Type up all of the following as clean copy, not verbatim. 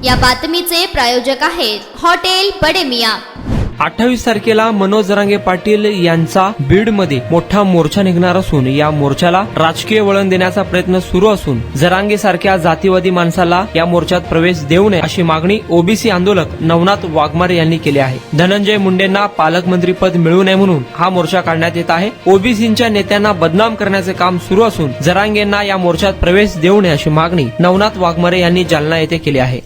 या बातमीचे प्रायोजक आहेत हॉटेल बडे मियां। 28 तारखेला मनोज जरांगे पाटील यांचा बीडमध्ये मोठा मोर्चा निघणार असून या मोर्चाला राजकीय वळण देण्याचा प्रयत्न सुरू असून जरांगे सारख्या जातीवादी माणसाला या मोर्चात प्रवेश देऊ नये अशी मागणी ओबीसी आंदोलक नवनाथ वाघमारे यांनी केली आहे। धनंजय मुंडेंना पालकमंत्री पद मिळू नये म्हणून हा मोर्चा काढण्यात येत आहे। ओबीसींच्या नेत्यांना बदनाम करण्याचे काम सुरू असून जरांगेंना या मोर्चात प्रवेश देऊ नये अशी मागणी नवनाथ वाघमारे यांनी जालना येथे केली आहे।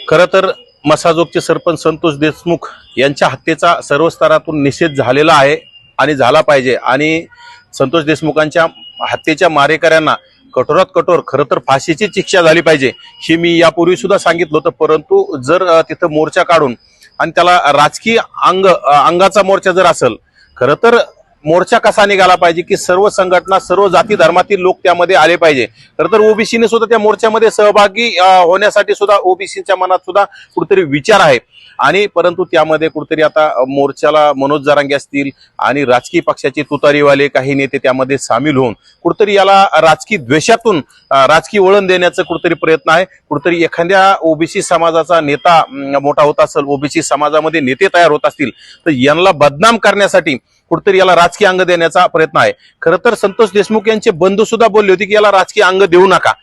खरं तर मसाजोगचे सरपंच संतोष देशमुख यांच्या हत्येचा सर्व स्तरातून निषेध झालेला आहे आणि झाला पाहिजे आणि संतोष देशमुखांच्या हत्येच्या मारेकऱ्यांना कठोरात कठोर खरं तर फाशीची शिक्षा झाली पाहिजे हे मी यापूर्वी सुद्धा सांगितलं होतं। परंतु जर तिथं मोर्चा काढून आणि त्याला राजकीय अंगाचा मोर्चा जर असेल, खरं तर मोर्चा कसा निघाला पाहिजे की सर्व संघटना सर्व जाती धर्मातील लोक त्यामध्ये आले पाहिजे। खरं तर ओबीसीने सुद्धा त्या मोर्चामध्ये सहभागी होण्यासाठी सुद्धा ओबीसीच्या मनात सुद्धा कुठेतरी विचार आहे आणि परंतु त्यामध्ये कुठेतरी आता मोर्चाला मनोज जरांगे असतील आणि राजकीय पक्षाचे तुतारीवाले काही नेते त्यामध्ये सामील होऊन कुठेतरी याला राजकीय द्वेषातून राजकीय वळण देण्याचा कुठेतरी प्रयत्न आहे। कुठेतरी एखाद्या ओबीसी समाजाचा नेता मोठा होत असेल, ओबीसी समाजामध्ये नेते तयार होत असतील तर यांना बदनाम करण्यासाठी कुठेतरी याला राजकीय अंग देण्याचा प्रयत्न आहे। खरं तर संतोष देशमुख यांचे बंधू सुद्धा बोलले होते की याला राजकीय अंग देऊ नका,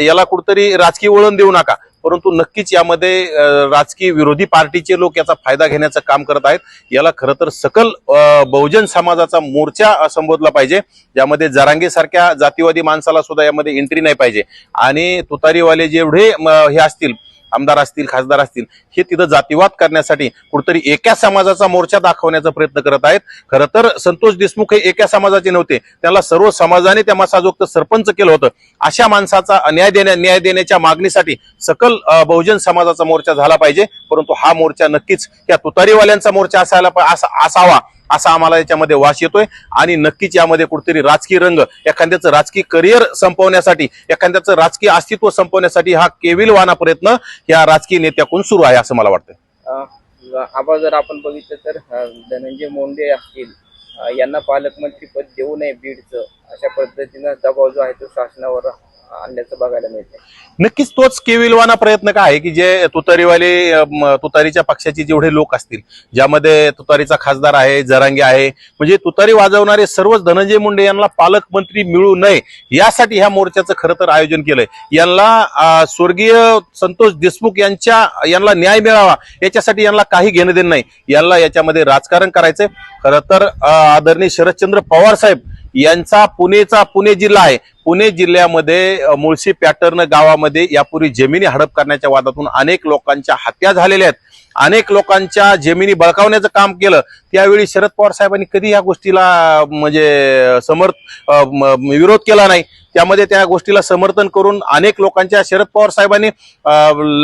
याला कुठेतरी राजकीय वळण देऊ नका। परंतु नक्कीच यामध्ये राजकीय विरोधी पार्टीचे लोक याचा फायदा घेण्याचं काम करत आहेत। याला खरं तर सकल बहुजन समाजाचा मोर्चा संबोधला पाहिजे, ज्यामध्ये जरांगे सारख्या जातीवादी माणसाला सुद्धा यामध्ये एंट्री नाही पाहिजे आणि तुतारीवाले जेवढे हे असतील, आमदार असतील, खासदार असतील, हे तिथं जातीवाद करण्यासाठी कुठेतरी एका समाजाचा मोर्चा दाखवण्याचा प्रयत्न करत आहेत। खरं तर संतोष देशमुख हे एका समाजाचे नव्हते, त्याला सर्व समाजाने त्या मसाजोगचं सरपंच केलं होतं। अशा माणसाचा न्याय देण्याच्या मागणीसाठी सकल बहुजन समाजाचा मोर्चा झाला पाहिजे। परंतु हा मोर्चा नक्कीच त्या तुतारीवाल्यांचा मोर्चा असावा असा आम्हाला याच्यामध्ये वास येतोय आणि नक्कीच यामध्ये कुठेतरी राजकीय रंग, एखाद्याचं राजकीय करिअर संपवण्यासाठी, एखाद्याचं राजकीय अस्तित्व संपवण्यासाठी हा केविलवाना प्रयत्न या राजकीय नेत्याकडून सुरू आहे असं मला वाटतं। आबा जर आपण बघितलं तर धनंजय मुंडे असतील यांना पालकमंत्री पद देऊ नये बीडचं, अशा पद्धतीनं दबाव जो आहे तो शासनावर आणण्याचं बघायला मिळते। नक्कीच तोच केविलवाना प्रयत्न काय आहे की जे तुतारीच्या पक्षाचे जेवढे लोक असतील, ज्यामध्ये तुतारीचा खासदार आहे, जरांगे आहे, म्हणजे तुतारी वाजवणारे सर्वच धनंजय मुंडे यांना पालकमंत्री मिळू नये यासाठी ह्या मोर्चाचं खरं तर आयोजन केलंय। यांना स्वर्गीय संतोष देशमुख यांना न्याय मिळावा याच्यासाठी यांना काही घेणं देणं नाही, यांना याच्यामध्ये राजकारण करायचंय। खरं तर आदरणीय शरदचंद्र पवार साहेब यांचा पुणे जिल्हा आहे, पुणे जिल्ह्यामध्ये मुळशी पॅटर्न गावामध्ये यापूर्वी जमिनी हडप करण्याच्या वादातून अनेक लोकांच्या हत्या झालेल्या आहेत, अनेक लोकांच्या जमिनी बळकावण्याचं काम केलं। त्यावेळी शरद पवार साहेबांनी कधी या गोष्टीला म्हणजे विरोध केला नाही, त्यामध्ये त्या गोष्टीला समर्थन करून अनेक लोकांच्या शरद पवार साहेबांनी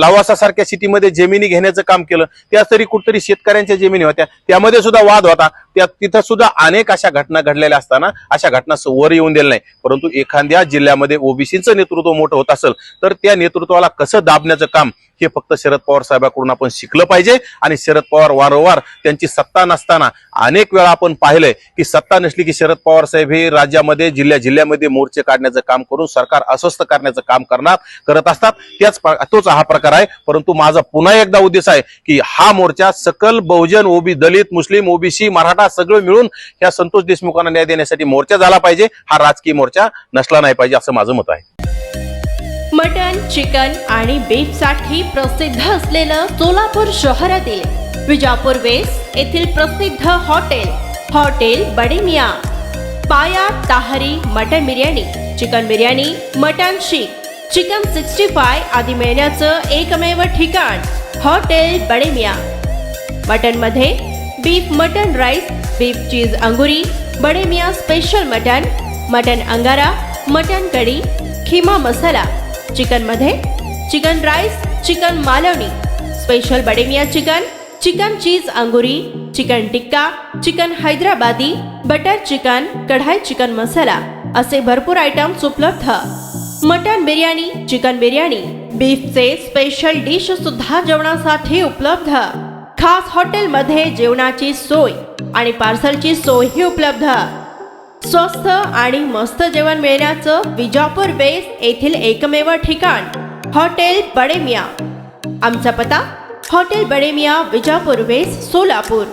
लवासा सारख्या सिटीमध्ये जमिनी घेण्याचं काम केलं। त्याच तरी कुठतरी शेतकऱ्यांच्या जमिनी होत्या, त्यामध्ये सुद्धा वाद होता, तिथं सुद्धा अनेक अशा घटना घडलेल्या असताना अशा घटना वर येऊन दिल्या नाही। परंतु एखाद्या जिल्ह्यामध्ये ओबीसीचं नेतृत्व मोठं होत असेल तर त्या नेतृत्वाला कसं दाबण्याचं काम हे फक्त शरद पवार साहेबांकडून आपण शिकलं पाहिजे। आणि शरद पवार वारंवार त्यांची सत्ता नसताना अनेक वेळा आपण पाहिलंय की सत्ता नसली की शरद पवार साहेब हे राज्यामध्ये जिल्ह्यामध्ये मोर्चे काढण्याचं काम करून सरकार अस्वस्थ करण्याचं काम करत असतात, तोच हा प्रकार आहे। परंतु माझा पुन्हा एकदा उद्देश आहे की हा मोर्चा सकल बहुजन दलित, मुस्लिम, ओबीसी, मराठा सगळं मिळून या संतोष देशमुखांना न्याय देण्यासाठी मोर्चा झाला पाहिजे, हा राजकीय मोर्चा नसला नाही पाहिजे असं माझं मत आहे। मटन, चिकन आणि बीफ साठी प्रसिद्ध असलेलं सोलापूर शहरातील विजापूर वेस्ट येथील प्रसिद्ध हॉटेल बडे मियां, पाया ताहरी mutton biryani, chicken biryani, mutton seekh, chicken 65 आदी मिळण्याचं एकमेव ठिकाण हॉटेल बडे मियां। मटन मध्ये beef mutton rice, beef cheese अंगुरी, बडे मियां स्पेशल मटन अंगारा, मटन कढी, खिमा मसाला। चिकन मध्ये chicken rice, chicken Malvani, special Bade Miyan chicken cheese अंगुरी, chicken tikka, chicken Hyderabadi, butter chicken, kadai chicken masala असे भरपूर आयटम्स उपलब्ध। मटन बिर्याणी, चिकन बिर्याणी, बीफचे स्पेशल डिश सुद्धा जेवणासाठी उपलब्ध। खास हॉटेलमध्ये जेवणाची सोय आणि पार्सलची सोयही उपलब्ध। स्वस्त आणि मस्त जेवण मिळण्याचं विजापूर वेस्ट येथील एकमेव ठिकाण हॉटेल बडे मियां। आमचा पत्ता हॉटेल बडेमिया, विजापूर वेस्ट, सोलापूर.